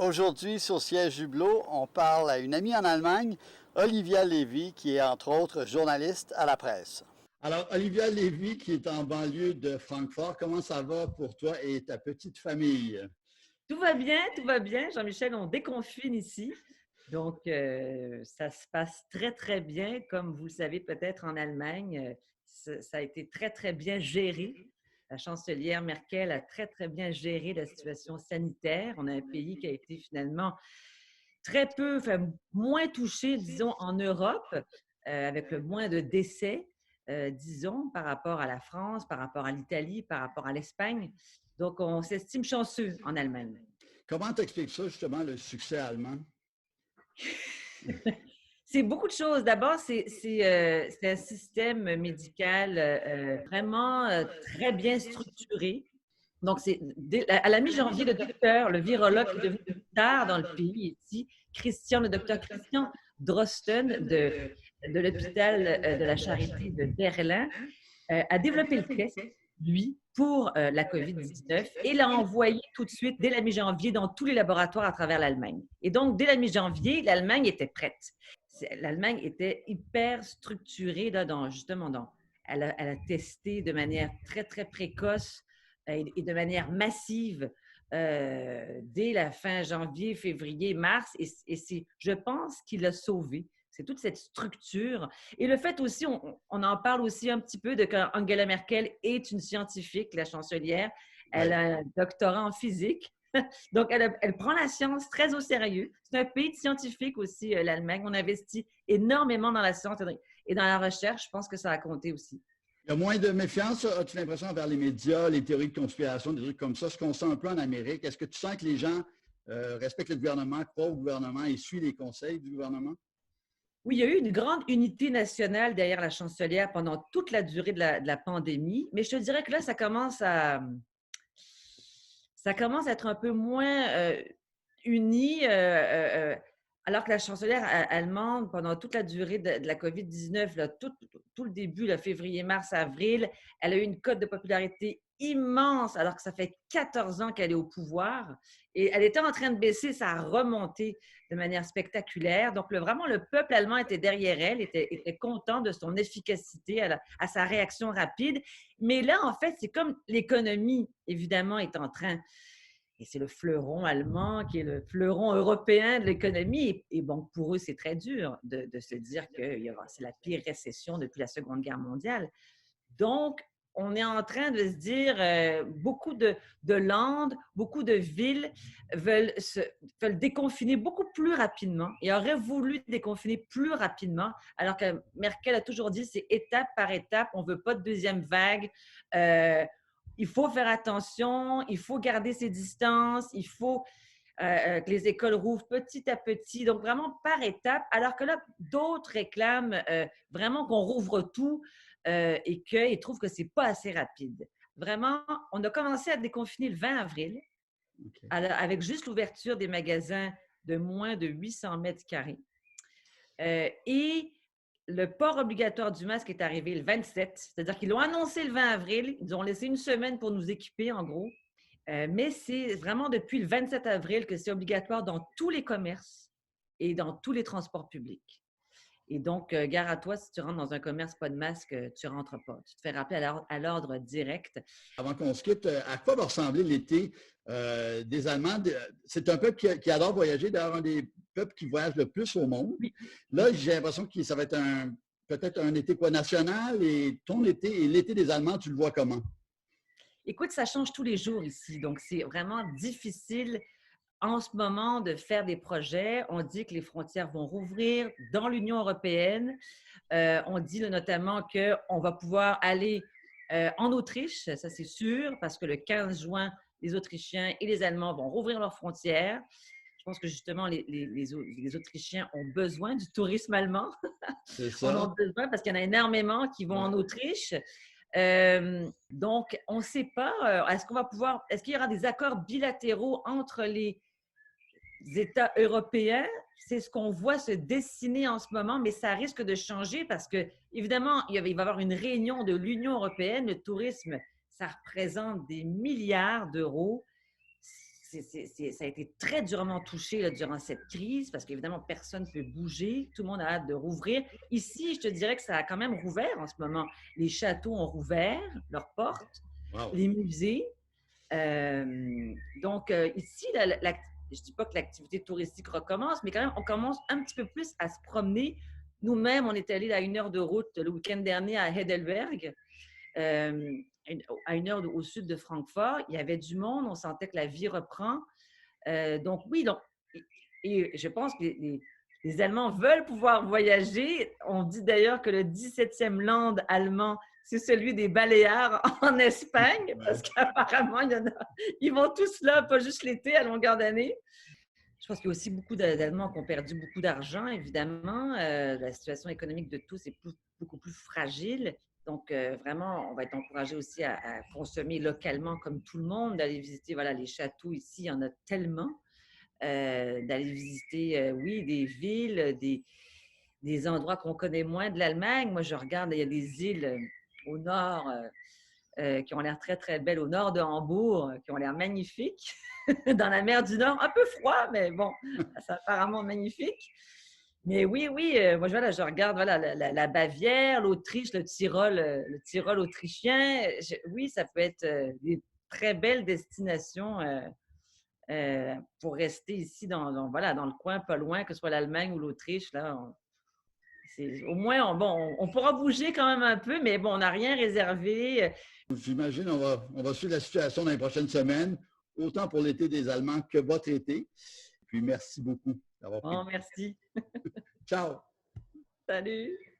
Aujourd'hui, sur Siège Hublot, on parle à une amie en Allemagne, Olivia Lévy, qui est entre autres journaliste à la presse. Alors, Olivia Lévy, qui est en banlieue de Francfort, comment ça va pour toi et ta petite famille? Tout va bien. Jean-Michel, on déconfine ici. Donc, ça se passe très, très bien. Comme vous le savez peut-être en Allemagne, ça a été très, très bien géré. La chancelière Merkel a très, très bien géré la situation sanitaire. On a un pays qui a été finalement très peu, enfin, moins touché, disons, en Europe, avec le moins de décès, disons, par rapport à la France, par rapport à l'Italie, par rapport à l'Espagne. Donc, on s'estime chanceux en Allemagne. Comment t'expliques ça, justement, le succès allemand? C'est beaucoup de choses. D'abord, c'est un système médical vraiment très bien structuré. Donc, à la mi-janvier, le docteur, le virologue qui est devenu tard dans le pays ici, le docteur Christian Drosten de l'hôpital de la Charité de Berlin, a développé le test, lui, pour la COVID-19 et l'a envoyé tout de suite, dès la mi-janvier, dans tous les laboratoires à travers l'Allemagne. Et donc, dès la mi-janvier, l'Allemagne était prête. L'Allemagne était hyper structurée là, elle a testé de manière très, très précoce et de manière massive dès la fin janvier, février, mars. Et je pense qu'il l'a sauvé. C'est toute cette structure. Et le fait aussi, on en parle aussi un petit peu de qu'Angela Merkel est une scientifique, la chancelière. Elle Ouais. a un doctorat en physique. Donc, elle prend la science très au sérieux. C'est un pays de scientifiques aussi, l'Allemagne. On investit énormément dans la science et dans la recherche. Je pense que ça a compté aussi. Il y a moins de méfiance, as-tu l'impression, envers les médias, les théories de conspiration, des trucs comme ça, ce qu'on sent un peu en Amérique? Est-ce que tu sens que les gens respectent le gouvernement, croient au gouvernement et suivent les conseils du gouvernement? Oui, il y a eu une grande unité nationale derrière la chancelière pendant toute la durée de la pandémie, mais je te dirais que là, ça commence à être un peu moins uni, alors que la chancelière allemande, pendant toute la durée de la COVID-19, là, tout le début, là, février, mars, avril, elle a eu une cote de popularité immense, alors que ça fait 14 ans qu'elle est au pouvoir. Et elle était en train de baisser, ça a remonté de manière spectaculaire. Donc, vraiment, le peuple allemand était derrière elle, était content de son efficacité, à sa réaction rapide. Mais là, en fait, c'est comme l'économie, évidemment, est en train et c'est le fleuron allemand qui est le fleuron européen de l'économie. Et bon, pour eux, c'est très dur de se dire que c'est la pire récession depuis la Seconde Guerre mondiale. Donc, on est en train de se dire, beaucoup de landes, beaucoup de villes veulent déconfiner beaucoup plus rapidement et auraient voulu déconfiner plus rapidement, alors que Merkel a toujours dit, c'est étape par étape, on ne veut pas de deuxième vague. Euh, il faut faire attention, il faut garder ses distances, il faut que les écoles rouvrent petit à petit, donc vraiment par étape, alors que là, d'autres réclament vraiment qu'on rouvre tout et qu'ils trouvent que ce n'est pas assez rapide. Vraiment, on a commencé à déconfiner le 20 avril Okay. avec juste l'ouverture des magasins de moins de 800 mètres carrés. Et le port obligatoire du masque est arrivé le 27, c'est-à-dire qu'ils l'ont annoncé le 20 avril, ils ont laissé une semaine pour nous équiper en gros, mais c'est vraiment depuis le 27 avril que c'est obligatoire dans tous les commerces et dans tous les transports publics. Et donc, gare à toi, si tu rentres dans un commerce pas de masque, tu ne rentres pas. Tu te fais rappeler à l'ordre direct. Avant qu'on se quitte, à quoi va ressembler l'été des Allemands? C'est un peuple qui adore voyager, d'ailleurs un des peuples qui voyage le plus au monde. Oui, Là, j'ai l'impression que ça va être peut-être un été quoi, national, et ton été et l'été des Allemands, tu le vois comment? écoute, ça change tous les jours ici. Donc, c'est vraiment difficile en ce moment de faire des projets. On dit que les frontières vont rouvrir dans l'Union européenne. On dit là, notamment qu'on va pouvoir aller en Autriche, ça c'est sûr, parce que le 15 juin, les Autrichiens et les Allemands vont rouvrir leurs frontières. Je pense que justement, les Autrichiens ont besoin du tourisme allemand. C'est On en ça? a besoin parce qu'il y en a énormément qui vont en Autriche. Donc, on ne sait pas, est-ce qu'il y aura des accords bilatéraux entre les États européens? C'est ce qu'on voit se dessiner en ce moment, mais ça risque de changer parce que, évidemment, il va y avoir une réunion de l'Union européenne. Le tourisme, ça représente des milliards d'euros. ça a été très durement touché là, durant cette crise parce qu'évidemment, personne ne peut bouger. Tout le monde a hâte de rouvrir. Ici, je te dirais que ça a quand même rouvert en ce moment. Les châteaux ont rouvert leurs portes, Wow. les musées. Donc, ici, je ne dis pas que l'activité touristique recommence, mais quand même, on commence un petit peu plus à se promener. Nous-mêmes, on est allés à 1 heure de route le week-end dernier à Heidelberg, à 1 heure au sud de Francfort. Il y avait du monde, on sentait que la vie reprend. Donc, oui, et je pense que les Allemands veulent pouvoir voyager. On dit d'ailleurs que le 17e land allemand, c'est celui des Baléares en Espagne, parce qu'apparemment, ils vont tous là, pas juste l'été, à longueur d'année. Je pense qu'il y a aussi beaucoup d'Allemands qui ont perdu beaucoup d'argent, évidemment. La situation économique de tous est beaucoup plus fragile. Donc, vraiment, on va être encouragé aussi à consommer localement comme tout le monde, d'aller visiter les châteaux ici, il y en a tellement. D'aller visiter, oui, des villes, des endroits qu'on connaît moins de l'Allemagne. Moi, je regarde, il y a des îles au nord qui ont l'air très, très belles, au nord de Hambourg, qui ont l'air magnifiques. Dans la mer du Nord, un peu froid, mais bon, c'est apparemment magnifique. Mais oui, moi, je regarde la Bavière, l'Autriche, le Tyrol autrichien. Oui, ça peut être des très belles destinations pour rester ici dans le coin, pas loin, que ce soit l'Allemagne ou l'Autriche. Là, au moins, on pourra bouger quand même un peu, mais bon, on n'a rien réservé. J'imagine on va suivre la situation dans les prochaines semaines, autant pour l'été des Allemands que votre été. Puis merci beaucoup d'avoir pris. Bon, merci. Ciao! Salut!